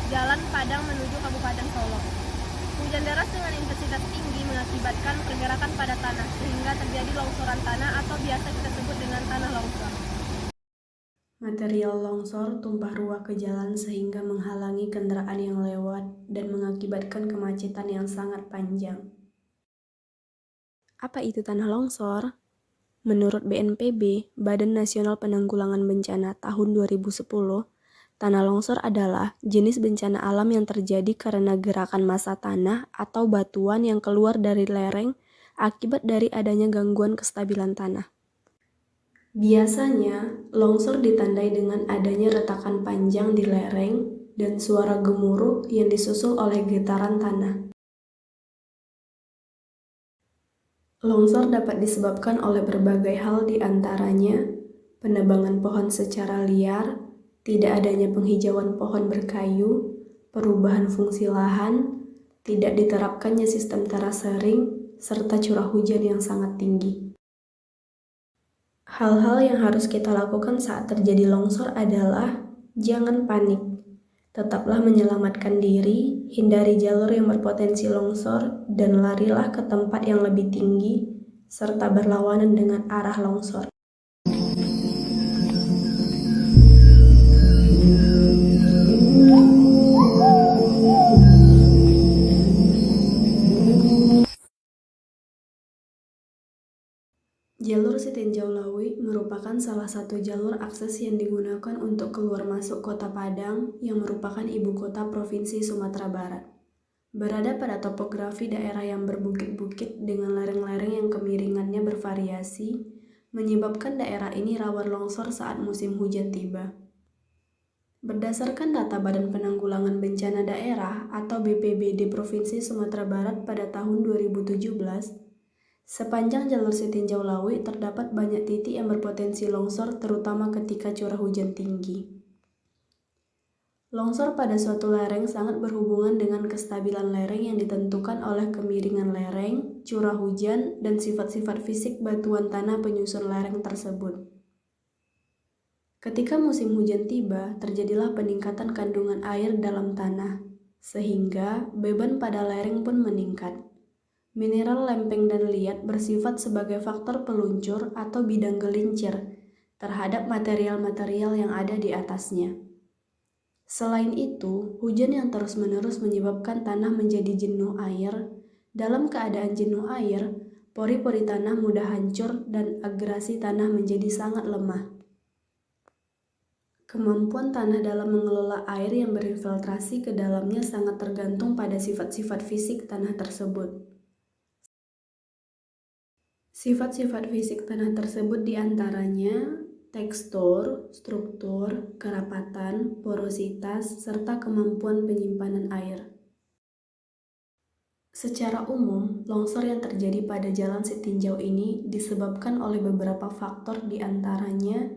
Jalan Padang menuju Kabupaten Solo. Hujan deras dengan intensitas tinggi mengakibatkan pergerakan pada tanah sehingga terjadi longsoran tanah atau biasa kita sebut dengan tanah longsor. Material longsor tumpah ruah ke jalan sehingga menghalangi kendaraan yang lewat dan mengakibatkan kemacetan yang sangat panjang. Apa itu tanah longsor? Menurut BNPB, Badan Nasional Penanggulangan Bencana tahun 2010, tanah longsor adalah jenis bencana alam yang terjadi karena gerakan massa tanah atau batuan yang keluar dari lereng akibat dari adanya gangguan kestabilan tanah. Biasanya, longsor ditandai dengan adanya retakan panjang di lereng dan suara gemuruh yang disusul oleh getaran tanah. Longsor dapat disebabkan oleh berbagai hal di antaranya penebangan pohon secara liar, tidak adanya penghijauan pohon berkayu, perubahan fungsi lahan, tidak diterapkannya sistem terasering, serta curah hujan yang sangat tinggi. Hal-hal yang harus kita lakukan saat terjadi longsor adalah jangan panik. Tetaplah menyelamatkan diri, hindari jalur yang berpotensi longsor, dan larilah ke tempat yang lebih tinggi, serta berlawanan dengan arah longsor. Jalur Sitinjau Lawi merupakan salah satu jalur akses yang digunakan untuk keluar masuk Kota Padang yang merupakan ibu kota Provinsi Sumatera Barat. Berada pada topografi daerah yang berbukit-bukit dengan lereng-lereng yang kemiringannya bervariasi, menyebabkan daerah ini rawan longsor saat musim hujan tiba. Berdasarkan data Badan Penanggulangan Bencana Daerah atau BPBD Provinsi Sumatera Barat pada tahun 2017, sepanjang jalur Sitinjau Lawi terdapat banyak titik yang berpotensi longsor terutama ketika curah hujan tinggi. Longsor pada suatu lereng sangat berhubungan dengan kestabilan lereng yang ditentukan oleh kemiringan lereng, curah hujan, dan sifat-sifat fisik batuan tanah penyusun lereng tersebut. Ketika musim hujan tiba, terjadilah peningkatan kandungan air dalam tanah, sehingga beban pada lereng pun meningkat. Mineral lempeng dan liat bersifat sebagai faktor peluncur atau bidang gelincir terhadap material-material yang ada di atasnya. Selain itu, hujan yang terus-menerus menyebabkan tanah menjadi jenuh air. Dalam keadaan jenuh air, pori-pori tanah mudah hancur dan agresi tanah menjadi sangat lemah. Kemampuan tanah dalam mengelola air yang berinfiltrasi ke dalamnya sangat tergantung pada sifat-sifat fisik tanah tersebut. Sifat-sifat fisik tanah tersebut diantaranya tekstur, struktur, kerapatan, porositas, serta kemampuan penyimpanan air. Secara umum, longsor yang terjadi pada jalan Sitinjau ini disebabkan oleh beberapa faktor diantaranya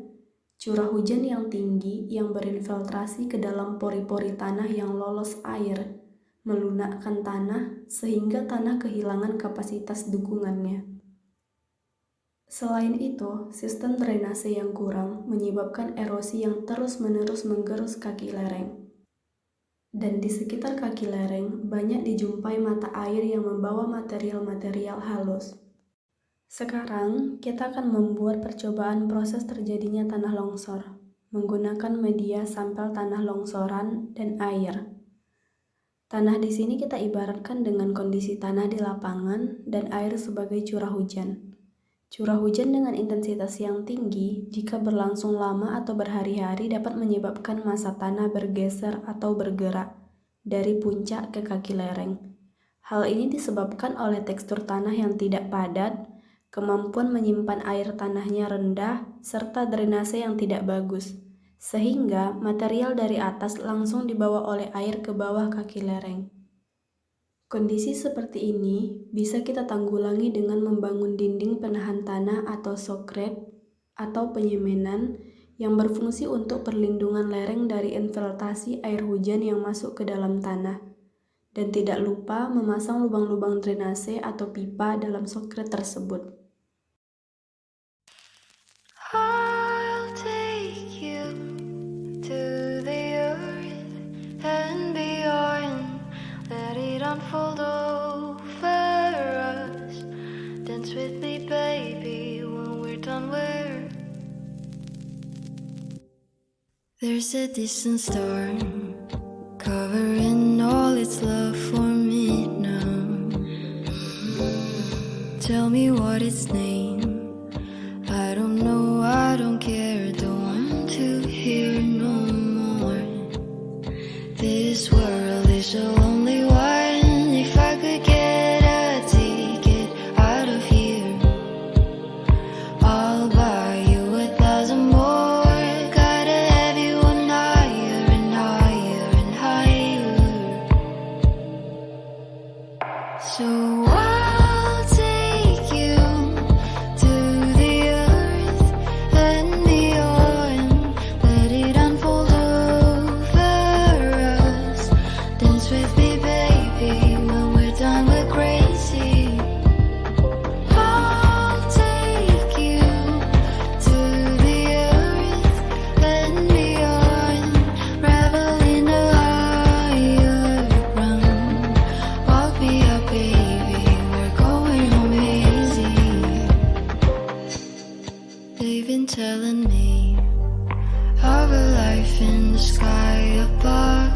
curah hujan yang tinggi yang berinfiltrasi ke dalam pori-pori tanah yang lolos air, melunakkan tanah sehingga tanah kehilangan kapasitas dukungannya. Selain itu, sistem drainase yang kurang menyebabkan erosi yang terus-menerus menggerus kaki lereng. Dan di sekitar kaki lereng banyak dijumpai mata air yang membawa material-material halus. Sekarang, kita akan membuat percobaan proses terjadinya tanah longsor menggunakan media sampel tanah longsoran dan air. Tanah di sini kita ibaratkan dengan kondisi tanah di lapangan dan air sebagai curah hujan. Curah hujan dengan intensitas yang tinggi jika berlangsung lama atau berhari-hari dapat menyebabkan massa tanah bergeser atau bergerak dari puncak ke kaki lereng. Hal ini disebabkan oleh tekstur tanah yang tidak padat, kemampuan menyimpan air tanahnya rendah, serta drainase yang tidak bagus, sehingga material dari atas langsung dibawa oleh air ke bawah kaki lereng. Kondisi seperti ini bisa kita tanggulangi dengan membangun dinding penahan tanah atau shotcrete atau penyemenan yang berfungsi untuk perlindungan lereng dari infiltrasi air hujan yang masuk ke dalam tanah. Dan tidak lupa memasang lubang-lubang drainase atau pipa dalam shotcrete tersebut. I'll take you to the earth and be There's a distant star covering all its love for me now. Tell me what its name. I don't know, I don't care, don't want to hear no more. This world is a lonely one. If I could get a ticket out of here, I'll buy you 1,000 more. Gotta have you on higher and higher and higher. So I'll take you to the earth and beyond. Let it unfold over us. Dance with me, baby. When we're done, we're crazy. I'll take you to the earth and beyond. Revel in the higher ground. Walk me up, baby. We're going home easy. They've been telling me of a life in the sky above,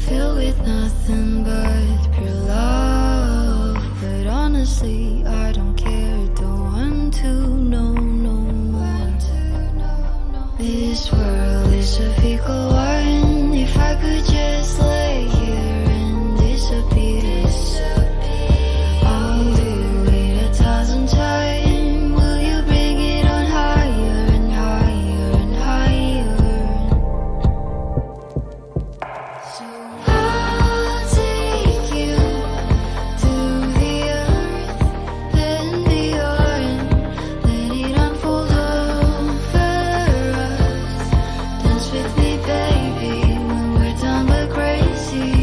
filled with nothing but pure love. But honestly, I don't care, don't want to know no more. This world is a fickle one. If I could just lay here and disappear, I'll do it 1,000 times. Will you bring it on higher and higher and higher? So I'll take you to the earth and beyond. Let it unfold over us. Dance with me, baby. When we're done, we're crazy.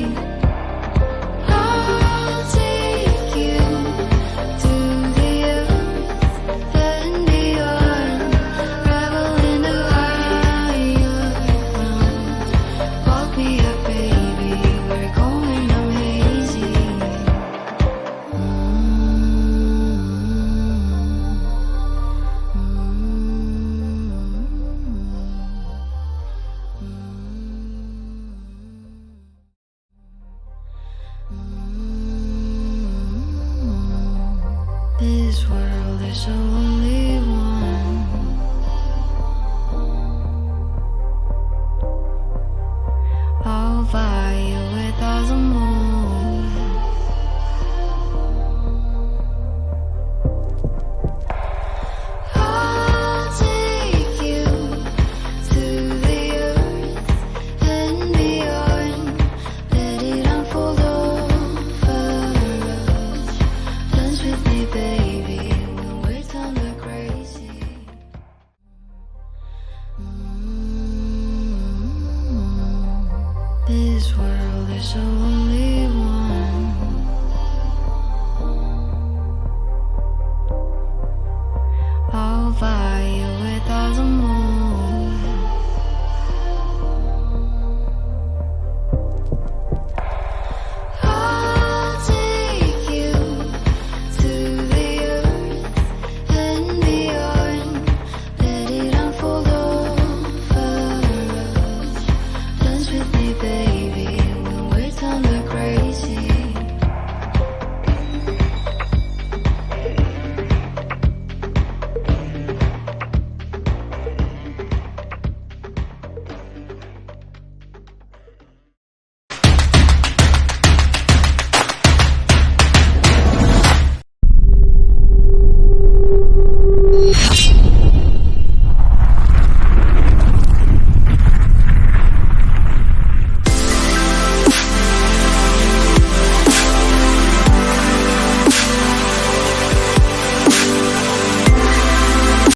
I'll take you to the earth and beyond. Revel in the higher ground. Walk me up, baby. We're going home hazy. This world is a lonely one. I'll buy you 1,000 more. I'll take you to the earth and beyond. Let it unfold over us. Dance with me, baby. When we're done, we're crazy. This world is a lonely one. I'll buy you 1,000 more.